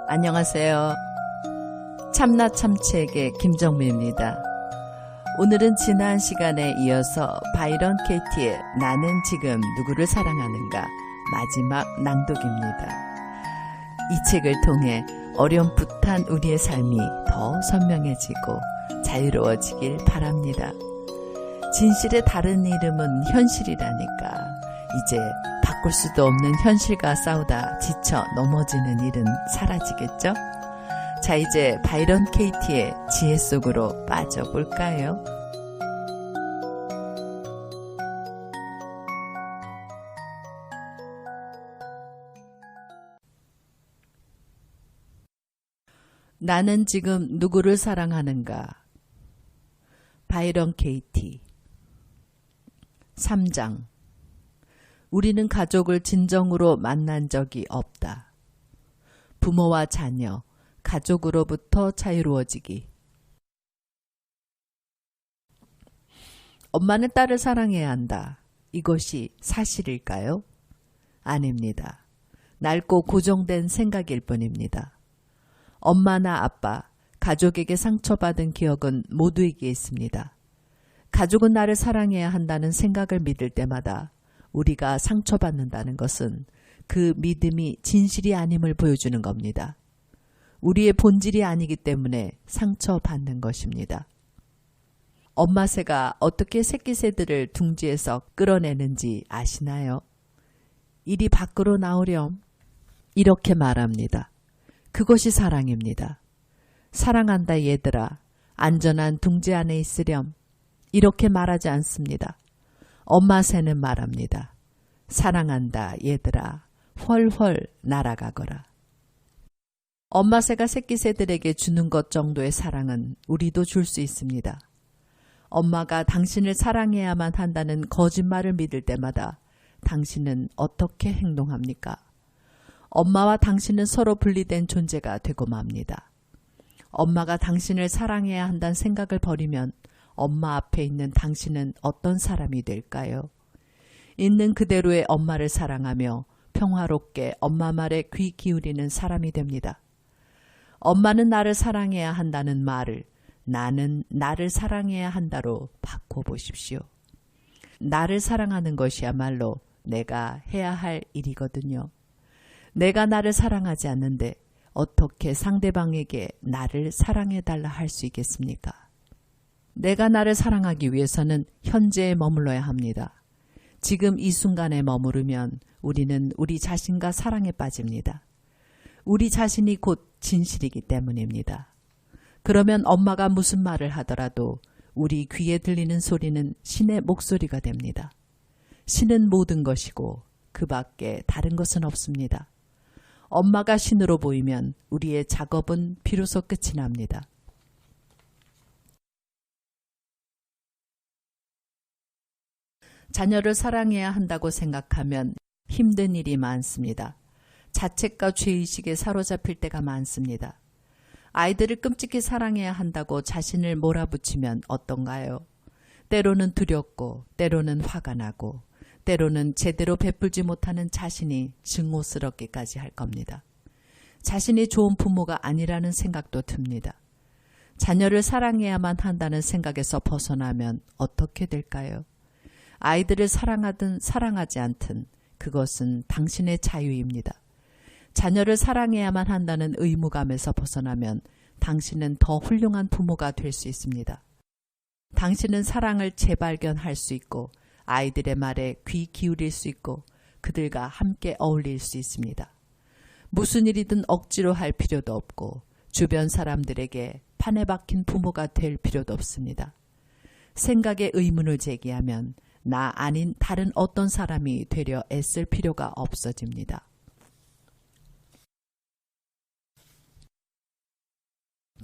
안녕하세요. 참나 참치에게 김정미입니다. 오늘은 지난 시간에 이어서 바이런 케이티의 나는 지금 누구를 사랑하는가 마지막 낭독입니다. 이 책을 통해 어렴풋한 우리의 삶이 더 선명해지고 자유로워지길 바랍니다. 진실의 다른 이름은 현실이라니까. 이제 바꿀 수도 없는 현실과 싸우다 지쳐 넘어지는 일은 사라지겠죠? 자, 이제 바이런 케이티의 지혜 속으로 빠져볼까요? 나는 지금 누구를 사랑하는가? 바이런 케이티 3장. 우리는 가족을 진정으로 만난 적이 없다. 부모와 자녀, 가족으로부터 자유로워지기. 엄마는 딸을 사랑해야 한다. 이것이 사실일까요? 아닙니다. 낡고 고정된 생각일 뿐입니다. 엄마나 아빠, 가족에게 상처받은 기억은 모두에게 있습니다. 가족은 나를 사랑해야 한다는 생각을 믿을 때마다 우리가 상처받는다는 것은 그 믿음이 진실이 아님을 보여주는 겁니다. 우리의 본질이 아니기 때문에 상처받는 것입니다. 엄마 새가 어떻게 새끼 새들을 둥지에서 끌어내는지 아시나요? 이리 밖으로 나오렴. 이렇게 말합니다. 그것이 사랑입니다. 사랑한다 얘들아. 안전한 둥지 안에 있으렴. 이렇게 말하지 않습니다. 엄마 새는 말합니다. 사랑한다 얘들아. 훨훨 날아가거라. 엄마 새가 새끼 새들에게 주는 것 정도의 사랑은 우리도 줄 수 있습니다. 엄마가 당신을 사랑해야만 한다는 거짓말을 믿을 때마다 당신은 어떻게 행동합니까? 엄마와 당신은 서로 분리된 존재가 되고 맙니다. 엄마가 당신을 사랑해야 한다는 생각을 버리면 엄마 앞에 있는 당신은 어떤 사람이 될까요? 있는 그대로의 엄마를 사랑하며 평화롭게 엄마 말에 귀 기울이는 사람이 됩니다. 엄마는 나를 사랑해야 한다는 말을 나는 나를 사랑해야 한다로 바꿔보십시오. 나를 사랑하는 것이야말로 내가 해야 할 일이거든요. 내가 나를 사랑하지 않는데 어떻게 상대방에게 나를 사랑해달라 할 수 있겠습니까? 내가 나를 사랑하기 위해서는 현재에 머물러야 합니다. 지금 이 순간에 머무르면 우리는 우리 자신과 사랑에 빠집니다. 우리 자신이 곧 진실이기 때문입니다. 그러면 엄마가 무슨 말을 하더라도 우리 귀에 들리는 소리는 신의 목소리가 됩니다. 신은 모든 것이고 그 밖에 다른 것은 없습니다. 엄마가 신으로 보이면 우리의 작업은 비로소 끝이 납니다. 자녀를 사랑해야 한다고 생각하면 힘든 일이 많습니다. 자책과 죄의식에 사로잡힐 때가 많습니다. 아이들을 끔찍히 사랑해야 한다고 자신을 몰아붙이면 어떤가요? 때로는 두렵고 때로는 화가 나고 때로는 제대로 베풀지 못하는 자신이 증오스럽기까지 할 겁니다. 자신이 좋은 부모가 아니라는 생각도 듭니다. 자녀를 사랑해야만 한다는 생각에서 벗어나면 어떻게 될까요? 아이들을 사랑하든 사랑하지 않든 그것은 당신의 자유입니다. 자녀를 사랑해야만 한다는 의무감에서 벗어나면 당신은 더 훌륭한 부모가 될 수 있습니다. 당신은 사랑을 재발견할 수 있고 아이들의 말에 귀 기울일 수 있고 그들과 함께 어울릴 수 있습니다. 무슨 일이든 억지로 할 필요도 없고 주변 사람들에게 판에 박힌 부모가 될 필요도 없습니다. 생각에 의문을 제기하면 나 아닌 다른 어떤 사람이 되려 애쓸 필요가 없어집니다.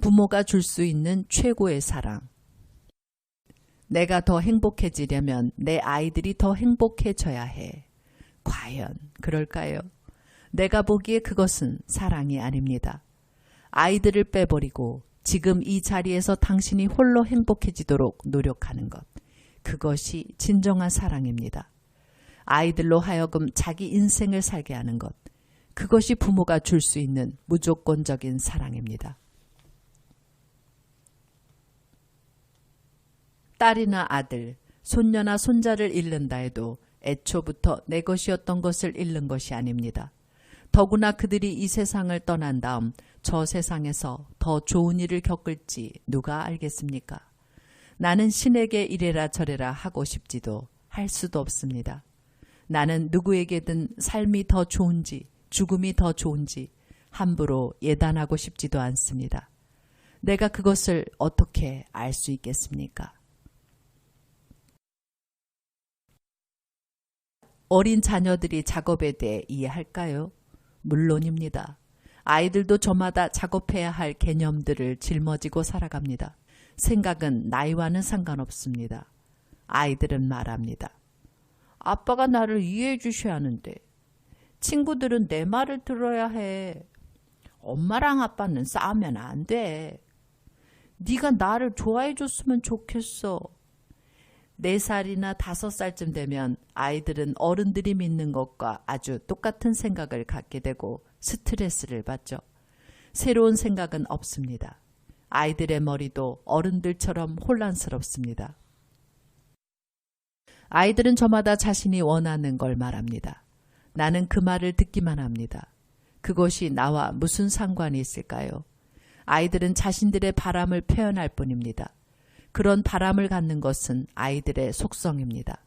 부모가 줄 수 있는 최고의 사랑. 내가 더 행복해지려면 내 아이들이 더 행복해져야 해. 과연 그럴까요? 내가 보기에 그것은 사랑이 아닙니다. 아이들을 빼버리고 지금 이 자리에서 당신이 홀로 행복해지도록 노력하는 것. 그것이 진정한 사랑입니다. 아이들로 하여금 자기 인생을 살게 하는 것. 그것이 부모가 줄 수 있는 무조건적인 사랑입니다. 딸이나 아들, 손녀나 손자를 잃는다 해도 애초부터 내 것이었던 것을 잃는 것이 아닙니다. 더구나 그들이 이 세상을 떠난 다음 저 세상에서 더 좋은 일을 겪을지 누가 알겠습니까? 나는 신에게 이래라 저래라 하고 싶지도 할 수도 없습니다. 나는 누구에게든 삶이 더 좋은지 죽음이 더 좋은지 함부로 예단하고 싶지도 않습니다. 내가 그것을 어떻게 알 수 있겠습니까? 어린 자녀들이 작업에 대해 이해할까요? 물론입니다. 아이들도 저마다 작업해야 할 개념들을 짊어지고 살아갑니다. 생각은 나이와는 상관없습니다. 아이들은 말합니다. 아빠가 나를 이해해 주셔야 하는데 친구들은 내 말을 들어야 해. 엄마랑 아빠는 싸우면 안 돼. 네가 나를 좋아해 줬으면 좋겠어. 4살이나 5살쯤 되면 아이들은 어른들이 믿는 것과 아주 똑같은 생각을 갖게 되고 스트레스를 받죠. 새로운 생각은 없습니다. 아이들의 머리도 어른들처럼 혼란스럽습니다. 아이들은 저마다 자신이 원하는 걸 말합니다. 나는 그 말을 듣기만 합니다. 그것이 나와 무슨 상관이 있을까요? 아이들은 자신들의 바람을 표현할 뿐입니다. 그런 바람을 갖는 것은 아이들의 속성입니다.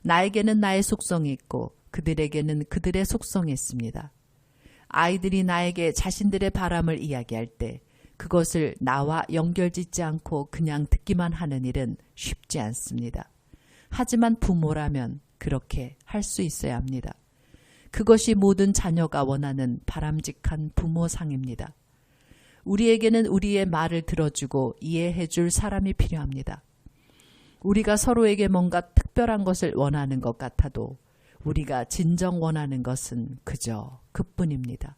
나에게는 나의 속성이 있고 그들에게는 그들의 속성이 있습니다. 아이들이 나에게 자신들의 바람을 이야기할 때 그것을 나와 연결짓지 않고 그냥 듣기만 하는 일은 쉽지 않습니다. 하지만 부모라면 그렇게 할 수 있어야 합니다. 그것이 모든 자녀가 원하는 바람직한 부모상입니다. 우리에게는 우리의 말을 들어주고 이해해 줄 사람이 필요합니다. 우리가 서로에게 뭔가 특별한 것을 원하는 것 같아도 우리가 진정 원하는 것은 그저 그뿐입니다.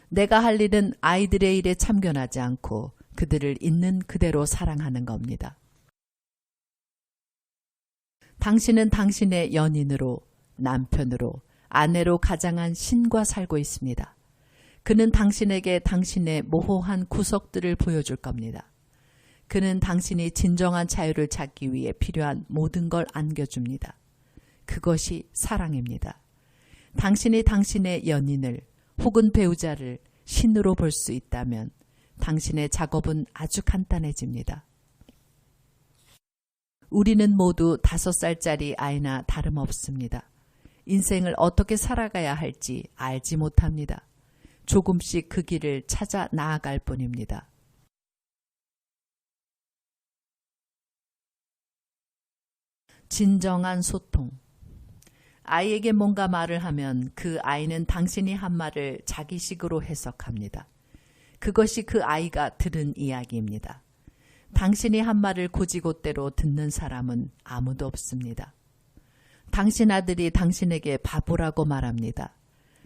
내가 할 일은 아이들의 일에 참견하지 않고 그들을 있는 그대로 사랑하는 겁니다. 당신은 당신의 연인으로, 남편으로, 아내로 가장한 신과 살고 있습니다. 그는 당신에게 당신의 모호한 구석들을 보여줄 겁니다. 그는 당신이 진정한 자유를 찾기 위해 필요한 모든 걸 안겨줍니다. 그것이 사랑입니다. 당신이 당신의 연인을 혹은 배우자를 신으로 볼 수 있다면 당신의 작업은 아주 간단해집니다. 우리는 모두 5살짜리 아이나 다름없습니다. 인생을 어떻게 살아가야 할지 알지 못합니다. 조금씩 그 길을 찾아 나아갈 뿐입니다. 진정한 소통. 아이에게 뭔가 말을 하면 그 아이는 당신이 한 말을 자기식으로 해석합니다. 그것이 그 아이가 들은 이야기입니다. 당신이 한 말을 곧이곧대로 듣는 사람은 아무도 없습니다. 당신 아들이 당신에게 바보라고 말합니다.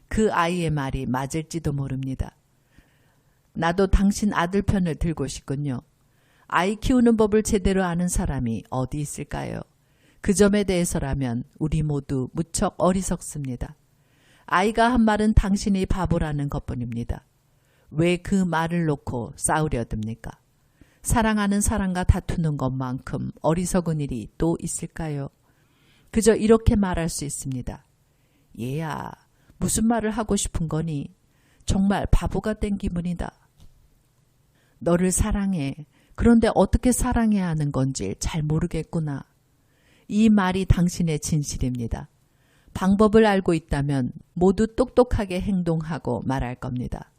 그 아이의 말이 맞을지도 모릅니다. 나도 당신 아들 편을 들고 싶군요. 아이 키우는 법을 제대로 아는 사람이 어디 있을까요? 그 점에 대해서라면 우리 모두 무척 어리석습니다. 아이가 한 말은 당신이 바보라는 것뿐입니다. 왜 그 말을 놓고 싸우려 듭니까? 사랑하는 사람과 다투는 것만큼 어리석은 일이 또 있을까요? 그저 이렇게 말할 수 있습니다. 얘야, 무슨 말을 하고 싶은 거니? 정말 바보가 된 기분이다. 너를 사랑해. 그런데 어떻게 사랑해야 하는 건지 잘 모르겠구나. 이 말이 당신의 진실입니다. 방법을 알고 있다면 모두 똑똑하게 행동하고 말할 겁니다.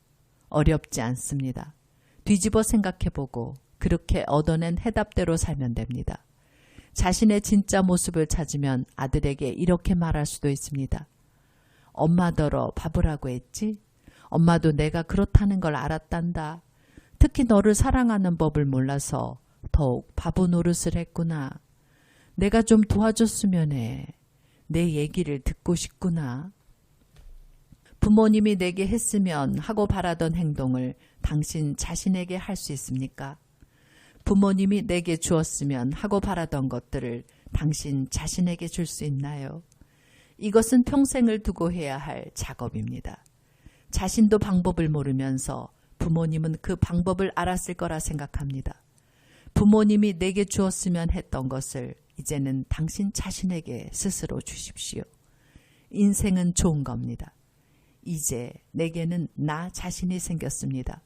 어렵지 않습니다. 뒤집어 생각해보고 그렇게 얻어낸 해답대로 살면 됩니다. 자신의 진짜 모습을 찾으면 아들에게 이렇게 말할 수도 있습니다. 엄마더러 바보라고 했지? 엄마도 내가 그렇다는 걸 알았단다. 특히 너를 사랑하는 법을 몰라서 더욱 바보 노릇을 했구나. 내가 좀 도와줬으면 해. 내 얘기를 듣고 싶구나. 부모님이 내게 했으면 하고 바라던 행동을 당신 자신에게 할 수 있습니까? 부모님이 내게 주었으면 하고 바라던 것들을 당신 자신에게 줄 수 있나요? 이것은 평생을 두고 해야 할 작업입니다. 자신도 방법을 모르면서 부모님은 그 방법을 알았을 거라 생각합니다. 부모님이 내게 주었으면 했던 것을 이제는 당신 자신에게 스스로 주십시오. 인생은 좋은 겁니다. 이제 내게는 나 자신이 생겼습니다.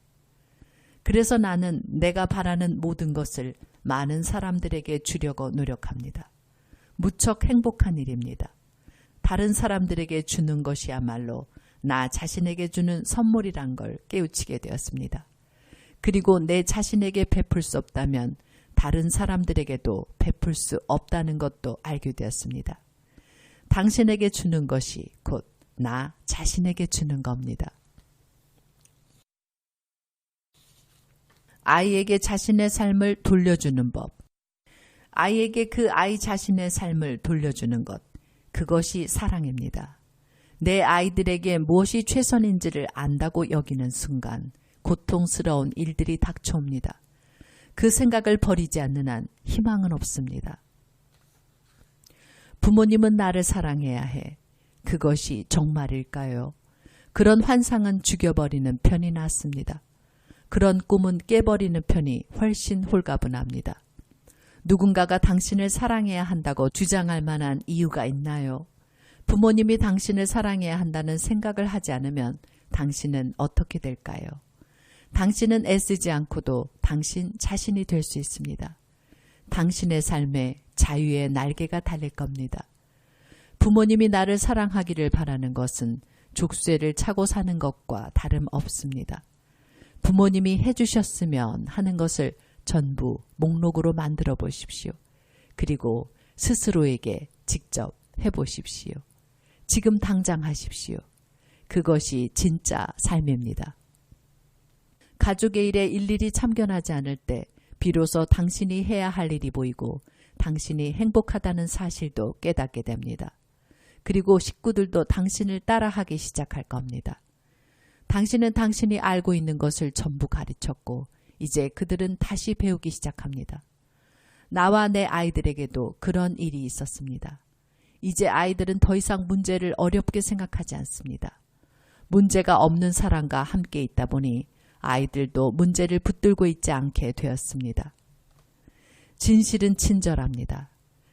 그래서 나는 내가 바라는 모든 것을 많은 사람들에게 주려고 노력합니다. 무척 행복한 일입니다. 다른 사람들에게 주는 것이야말로 나 자신에게 주는 선물이란 걸 깨우치게 되었습니다. 그리고 내 자신에게 베풀 수 없다면 다른 사람들에게도 베풀 수 없다는 것도 알게 되었습니다. 당신에게 주는 것이 곧 나 자신에게 주는 겁니다. 아이에게 자신의 삶을 돌려주는 법. 아이에게 그 아이 자신의 삶을 돌려주는 것. 그것이 사랑입니다. 내 아이들에게 무엇이 최선인지를 안다고 여기는 순간 고통스러운 일들이 닥쳐옵니다. 그 생각을 버리지 않는 한 희망은 없습니다. 부모님은 나를 사랑해야 해. 그것이 정말일까요? 그런 환상은 죽여버리는 편이 낫습니다. 그런 꿈은 깨버리는 편이 훨씬 홀가분합니다. 누군가가 당신을 사랑해야 한다고 주장할 만한 이유가 있나요? 부모님이 당신을 사랑해야 한다는 생각을 하지 않으면 당신은 어떻게 될까요? 당신은 애쓰지 않고도 당신 자신이 될 수 있습니다. 당신의 삶에 자유의 날개가 달릴 겁니다. 부모님이 나를 사랑하기를 바라는 것은 족쇄를 차고 사는 것과 다름없습니다. 부모님이 해주셨으면 하는 것을 전부 목록으로 만들어 보십시오. 그리고 스스로에게 직접 해보십시오. 지금 당장 하십시오. 그것이 진짜 삶입니다. 가족의 일에 일일이 참견하지 않을 때 비로소 당신이 해야 할 일이 보이고 당신이 행복하다는 사실도 깨닫게 됩니다. 그리고 식구들도 당신을 따라하기 시작할 겁니다. 당신은 당신이 알고 있는 것을 전부 가르쳤고 이제 그들은 다시 배우기 시작합니다. 나와 내 아이들에게도 그런 일이 있었습니다. 이제 아이들은 더 이상 문제를 어렵게 생각하지 않습니다. 문제가 없는 사람과 함께 있다 보니 아이들도 문제를 붙들고 있지 않게 되었습니다. 진실은 친절합니다.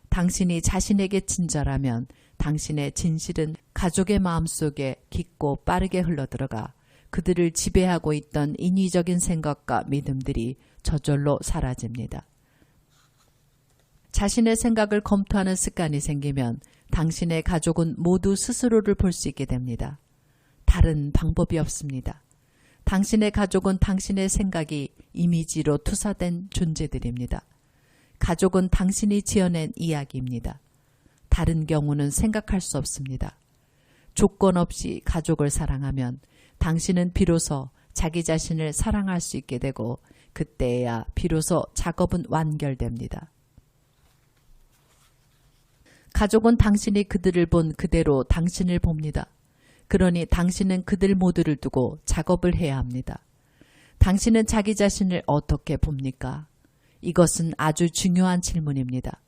당신이 자신에게 친절하면 당신의 진실은 가족의 마음속에 깊고 빠르게 흘러들어가 그들을 지배하고 있던 인위적인 생각과 믿음들이 저절로 사라집니다. 자신의 생각을 검토하는 습관이 생기면 당신의 가족은 모두 스스로를 볼 수 있게 됩니다. 다른 방법이 없습니다. 당신의 가족은 당신의 생각이 이미지로 투사된 존재들입니다. 가족은 당신이 지어낸 이야기입니다. 다른 경우는 생각할 수 없습니다. 조건 없이 가족을 사랑하면 당신은 비로소 자기 자신을 사랑할 수 있게 되고 그때야 비로소 작업은 완결됩니다. 가족은 당신이 그들을 본 그대로 당신을 봅니다. 그러니 당신은 그들 모두를 두고 작업을 해야 합니다. 당신은 자기 자신을 어떻게 봅니까? 이것은 아주 중요한 질문입니다.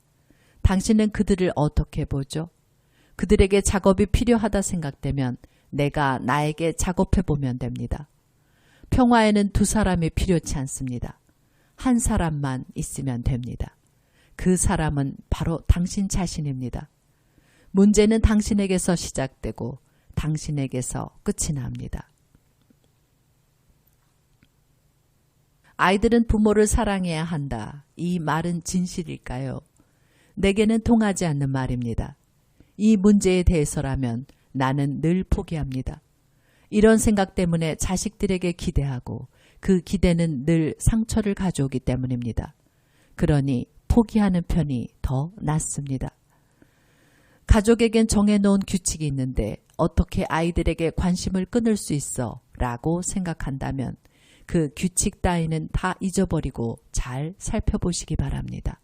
당신은 그들을 어떻게 보죠? 그들에게 작업이 필요하다 생각되면 내가 나에게 작업해보면 됩니다. 평화에는 두 사람이 필요치 않습니다. 한 사람만 있으면 됩니다. 그 사람은 바로 당신 자신입니다. 문제는 당신에게서 시작되고 당신에게서 끝이 납니다. 아이들은 부모를 사랑해야 한다. 이 말은 진실일까요? 내게는 통하지 않는 말입니다. 이 문제에 대해서라면 나는 늘 포기합니다. 이런 생각 때문에 자식들에게 기대하고 그 기대는 늘 상처를 가져오기 때문입니다. 그러니 포기하는 편이 더 낫습니다. 가족에겐 정해놓은 규칙이 있는데 어떻게 아이들에게 관심을 끊을 수 있어? 라고 생각한다면 그 규칙 따위는 다 잊어버리고 잘 살펴보시기 바랍니다.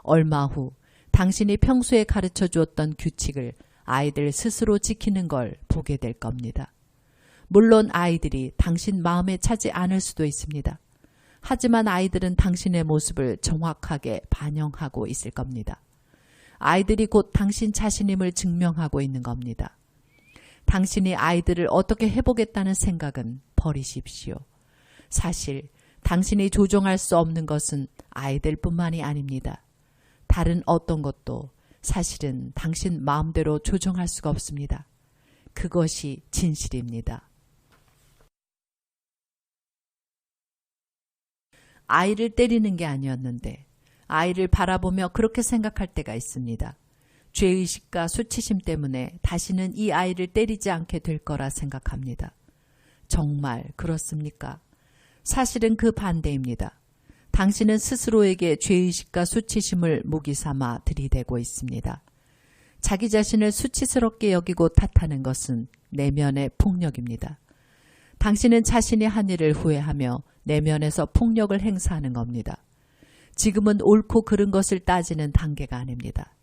얼마 후 당신이 평소에 가르쳐 주었던 규칙을 아이들 스스로 지키는 걸 보게 될 겁니다. 물론 아이들이 당신 마음에 차지 않을 수도 있습니다. 하지만 아이들은 당신의 모습을 정확하게 반영하고 있을 겁니다. 아이들이 곧 당신 자신임을 증명하고 있는 겁니다. 당신이 아이들을 어떻게 해보겠다는 생각은 버리십시오. 사실 당신이 조종할 수 없는 것은 아이들뿐만이 아닙니다. 다른 어떤 것도 사실은 당신 마음대로 조종할 수가 없습니다. 그것이 진실입니다. 아이를 때리는 게 아니었는데 아이를 바라보며 그렇게 생각할 때가 있습니다. 죄의식과 수치심 때문에 다시는 이 아이를 때리지 않게 될 거라 생각합니다. 정말 그렇습니까? 사실은 그 반대입니다. 당신은 스스로에게 죄의식과 수치심을 무기 삼아 들이대고 있습니다. 자기 자신을 수치스럽게 여기고 탓하는 것은 내면의 폭력입니다. 당신은 자신이 한 일을 후회하며 내면에서 폭력을 행사하는 겁니다. 지금은 옳고 그른 것을 따지는 단계가 아닙니다.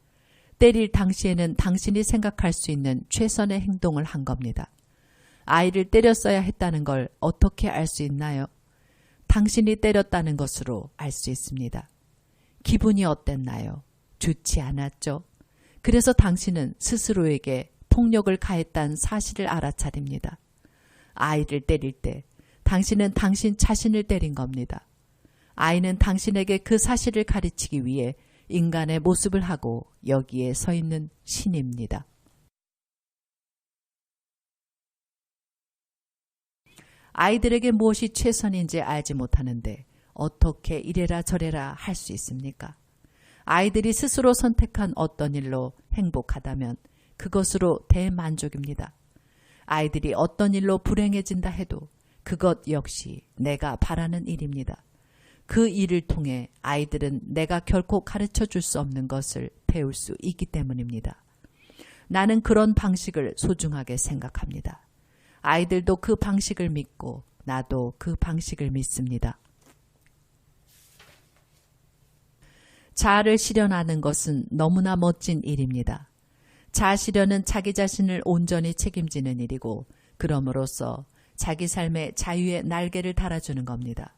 때릴 당시에는 당신이 생각할 수 있는 최선의 행동을 한 겁니다. 아이를 때렸어야 했다는 걸 어떻게 알 수 있나요? 당신이 때렸다는 것으로 알 수 있습니다. 기분이 어땠나요? 좋지 않았죠? 그래서 당신은 스스로에게 폭력을 가했다는 사실을 알아차립니다. 아이를 때릴 때 당신은 당신 자신을 때린 겁니다. 아이는 당신에게 그 사실을 가르치기 위해 인간의 모습을 하고 여기에 서 있는 신입니다. 아이들에게 무엇이 최선인지 알지 못하는데 어떻게 이래라 저래라 할 수 있습니까? 아이들이 스스로 선택한 어떤 일로 행복하다면 그것으로 대만족입니다. 아이들이 어떤 일로 불행해진다 해도 그것 역시 내가 바라는 일입니다. 그 일을 통해 아이들은 내가 결코 가르쳐 줄 수 없는 것을 배울 수 있기 때문입니다. 나는 그런 방식을 소중하게 생각합니다. 아이들도 그 방식을 믿고 나도 그 방식을 믿습니다. 자아를 실현하는 것은 너무나 멋진 일입니다. 자아 실현은 자기 자신을 온전히 책임지는 일이고 그럼으로써 자기 삶의 자유의 날개를 달아주는 겁니다.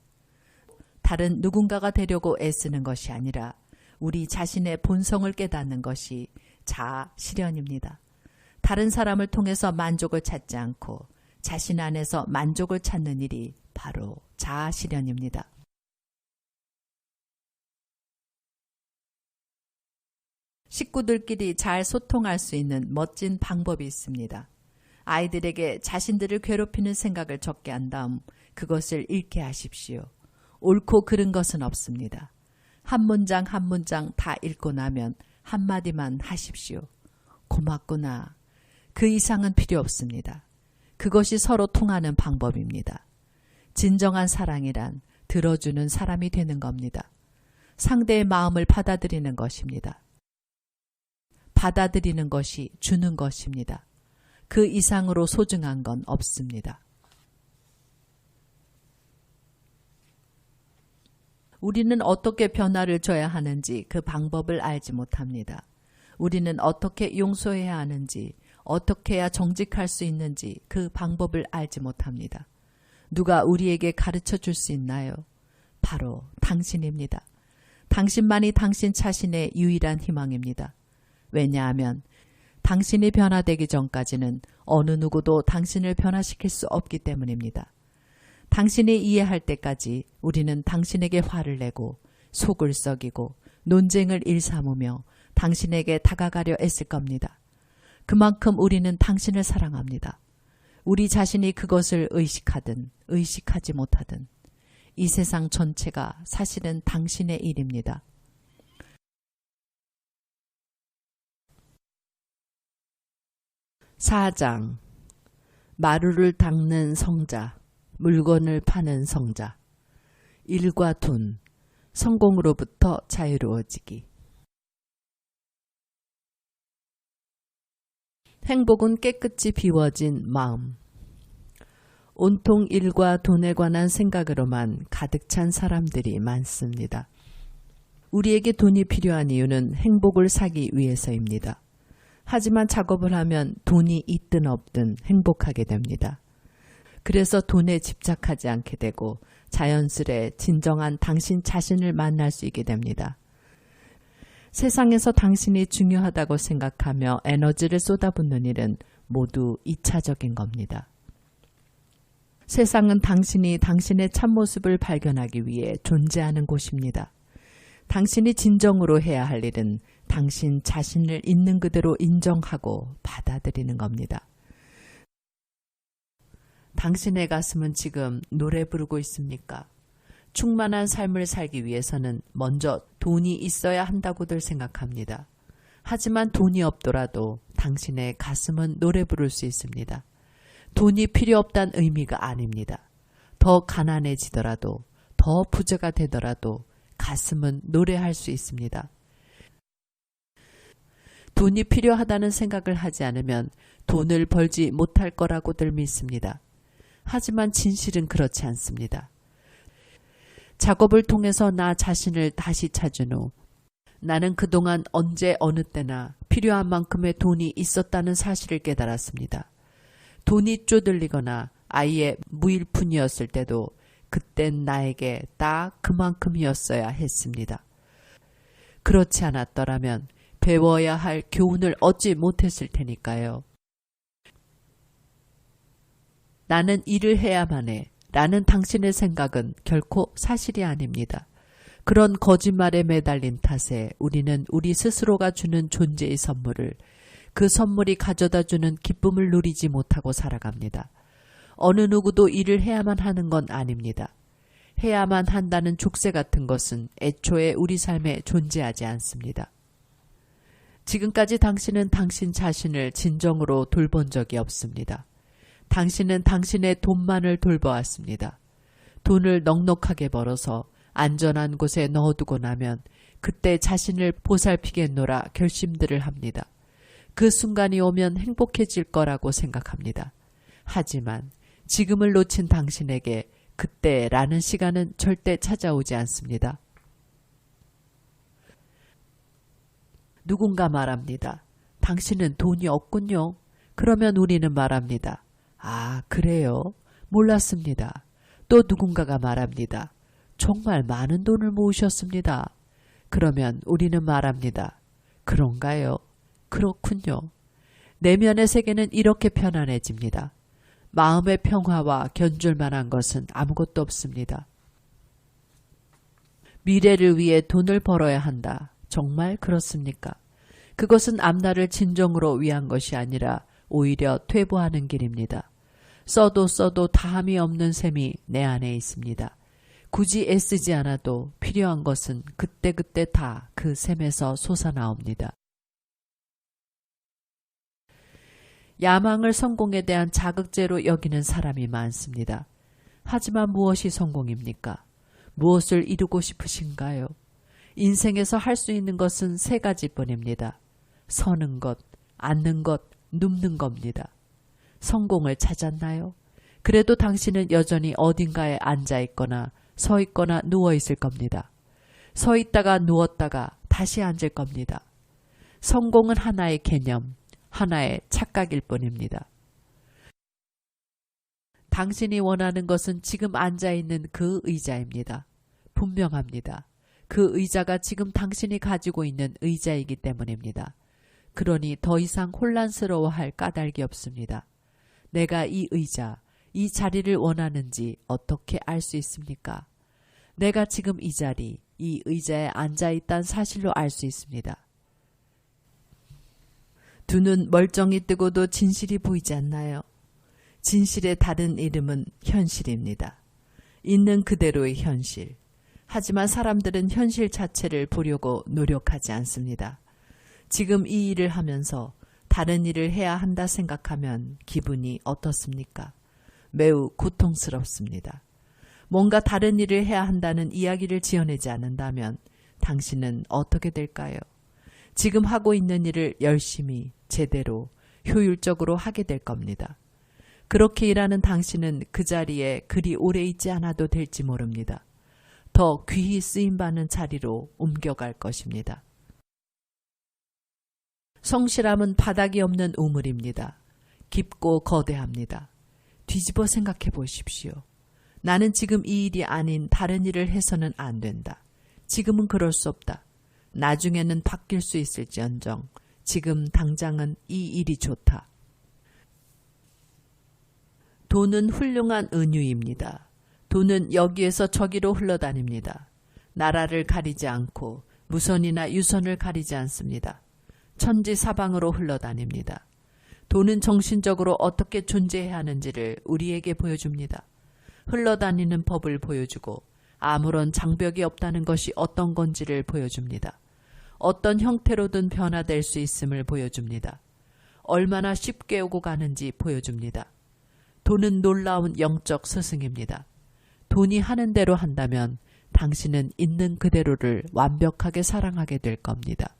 다른 누군가가 되려고 애쓰는 것이 아니라 우리 자신의 본성을 깨닫는 것이 자아 실현입니다. 다른 사람을 통해서 만족을 찾지 않고 자신 안에서 만족을 찾는 일이 바로 자아 실현입니다. 식구들끼리 잘 소통할 수 있는 멋진 방법이 있습니다. 아이들에게 자신들을 괴롭히는 생각을 적게 한 다음 그것을 읽게 하십시오. 옳고 그른 것은 없습니다. 한 문장 한 문장 다 읽고 나면 한마디만 하십시오. 고맙구나. 그 이상은 필요 없습니다. 그것이 서로 통하는 방법입니다. 진정한 사랑이란 들어주는 사람이 되는 겁니다. 상대의 마음을 받아들이는 것입니다. 받아들이는 것이 주는 것입니다. 그 이상으로 소중한 건 없습니다. 우리는 어떻게 변화를 줘야 하는지 그 방법을 알지 못합니다. 우리는 어떻게 용서해야 하는지, 어떻게 해야 정직할 수 있는지 그 방법을 알지 못합니다. 누가 우리에게 가르쳐 줄 수 있나요? 바로 당신입니다. 당신만이 당신 자신의 유일한 희망입니다. 왜냐하면 당신이 변화되기 전까지는 어느 누구도 당신을 변화시킬 수 없기 때문입니다. 당신이 이해할 때까지 우리는 당신에게 화를 내고 속을 썩이고 논쟁을 일삼으며 당신에게 다가가려 애쓸 겁니다. 그만큼 우리는 당신을 사랑합니다. 우리 자신이 그것을 의식하든 의식하지 못하든 이 세상 전체가 사실은 당신의 일입니다. 사장, 마루를 닦는 성자, 물건을 파는 성자, 일과 돈, 성공으로부터 자유로워지기. 행복은 깨끗이 비워진 마음. 온통 일과 돈에 관한 생각으로만 가득 찬 사람들이 많습니다. 우리에게 돈이 필요한 이유는 행복을 사기 위해서입니다. 하지만 작업을 하면 돈이 있든 없든 행복하게 됩니다. 그래서 돈에 집착하지 않게 되고 자연스레 진정한 당신 자신을 만날 수 있게 됩니다. 세상에서 당신이 중요하다고 생각하며 에너지를 쏟아붓는 일은 모두 2차적인 겁니다. 세상은 당신이 당신의 참모습을 발견하기 위해 존재하는 곳입니다. 당신이 진정으로 해야 할 일은 당신 자신을 있는 그대로 인정하고 받아들이는 겁니다. 당신의 가슴은 지금 노래 부르고 있습니까? 충만한 삶을 살기 위해서는 먼저 돈이 있어야 한다고들 생각합니다. 하지만 돈이 없더라도 당신의 가슴은 노래 부를 수 있습니다. 돈이 필요 없다는 의미가 아닙니다. 더 가난해지더라도, 더 부자가 되더라도 가슴은 노래할 수 있습니다. 돈이 필요하다는 생각을 하지 않으면 돈을 벌지 못할 거라고들 믿습니다. 하지만 진실은 그렇지 않습니다. 작업을 통해서 나 자신을 다시 찾은 후 나는 그동안 언제 어느 때나 필요한 만큼의 돈이 있었다는 사실을 깨달았습니다. 돈이 쪼들리거나 아예 무일푼이었을 때도 그땐 나에게 딱 그만큼이었어야 했습니다. 그렇지 않았더라면 배워야 할 교훈을 얻지 못했을 테니까요. 나는 일을 해야만 해 라는 당신의 생각은 결코 사실이 아닙니다. 그런 거짓말에 매달린 탓에 우리는 우리 스스로가 주는 존재의 선물을, 그 선물이 가져다주는 기쁨을 누리지 못하고 살아갑니다. 어느 누구도 일을 해야만 하는 건 아닙니다. 해야만 한다는 족쇄 같은 것은 애초에 우리 삶에 존재하지 않습니다. 지금까지 당신은 당신 자신을 진정으로 돌본 적이 없습니다. 당신은 당신의 돈만을 돌보았습니다. 돈을 넉넉하게 벌어서 안전한 곳에 넣어두고 나면 그때 자신을 보살피겠노라 결심들을 합니다. 그 순간이 오면 행복해질 거라고 생각합니다. 하지만 지금을 놓친 당신에게 그때라는 시간은 절대 찾아오지 않습니다. 누군가 말합니다. 당신은 돈이 없군요. 그러면 우리는 말합니다. 아, 그래요? 몰랐습니다. 또 누군가가 말합니다. 정말 많은 돈을 모으셨습니다. 그러면 우리는 말합니다. 그런가요? 그렇군요. 내면의 세계는 이렇게 편안해집니다. 마음의 평화와 견줄만한 것은 아무것도 없습니다. 미래를 위해 돈을 벌어야 한다. 정말 그렇습니까? 그것은 앞날을 진정으로 위한 것이 아니라 오히려 퇴보하는 길입니다. 써도 다함이 없는 셈이 내 안에 있습니다. 굳이 애쓰지 않아도 필요한 것은 그때그때 다 그 셈에서 솟아나옵니다. 야망을 성공에 대한 자극제로 여기는 사람이 많습니다. 하지만 무엇이 성공입니까? 무엇을 이루고 싶으신가요? 인생에서 할 수 있는 것은 3가지뿐입니다. 서는 것, 앉는 것, 눕는 겁니다. 성공을 찾았나요? 그래도 당신은 여전히 어딘가에 앉아있거나 서있거나 누워있을 겁니다. 서있다가 누웠다가 다시 앉을 겁니다. 성공은 하나의 개념, 하나의 착각일 뿐입니다. 당신이 원하는 것은 지금 앉아있는 그 의자입니다. 분명합니다. 그 의자가 지금 당신이 가지고 있는 의자이기 때문입니다. 그러니 더 이상 혼란스러워할 까닭이 없습니다. 내가 이 의자, 이 자리를 원하는지 어떻게 알 수 있습니까? 내가 지금 이 자리, 이 의자에 앉아있다는 사실로 알 수 있습니다. 두 눈 멀쩡히 뜨고도 진실이 보이지 않나요? 진실의 다른 이름은 현실입니다. 있는 그대로의 현실. 하지만 사람들은 현실 자체를 보려고 노력하지 않습니다. 지금 이 일을 하면서 다른 일을 해야 한다 생각하면 기분이 어떻습니까? 매우 고통스럽습니다. 뭔가 다른 일을 해야 한다는 이야기를 지어내지 않는다면 당신은 어떻게 될까요? 지금 하고 있는 일을 열심히, 제대로, 효율적으로 하게 될 겁니다. 그렇게 일하는 당신은 그 자리에 그리 오래 있지 않아도 될지 모릅니다. 더 귀히 쓰임받는 자리로 옮겨갈 것입니다. 성실함은 바닥이 없는 우물입니다. 깊고 거대합니다. 뒤집어 생각해 보십시오. 나는 지금 이 일이 아닌 다른 일을 해서는 안 된다. 지금은 그럴 수 없다. 나중에는 바뀔 수 있을지언정 지금 당장은 이 일이 좋다. 돈은 훌륭한 은유입니다. 돈은 여기에서 저기로 흘러다닙니다. 나라를 가리지 않고 무선이나 유선을 가리지 않습니다. 천지사방으로 흘러다닙니다. 돈은 정신적으로 어떻게 존재해야 하는지를 우리에게 보여줍니다. 흘러다니는 법을 보여주고 아무런 장벽이 없다는 것이 어떤 건지를 보여줍니다. 어떤 형태로든 변화될 수 있음을 보여줍니다. 얼마나 쉽게 오고 가는지 보여줍니다. 돈은 놀라운 영적 스승입니다. 돈이 하는 대로 한다면 당신은 있는 그대로를 완벽하게 사랑하게 될 겁니다.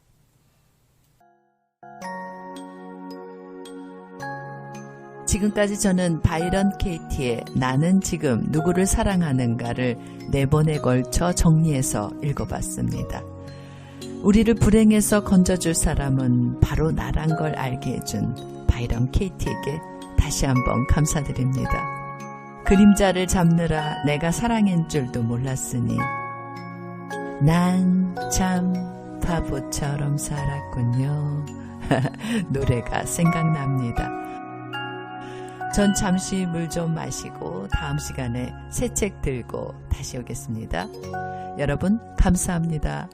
지금까지 저는 바이런 케이티의 나는 지금 누구를 사랑하는가를 4번에 걸쳐 정리해서 읽어봤습니다. 우리를 불행에서 건져줄 사람은 바로 나란 걸 알게 해준 바이런 케이티에게 다시 한번 감사드립니다. 그림자를 잡느라 내가 사랑인 줄도 몰랐으니 난 참 바보처럼 살았군요. 노래가 생각납니다. 전 잠시 물 좀 마시고 다음 시간에 새 책 들고 다시 오겠습니다. 여러분 감사합니다.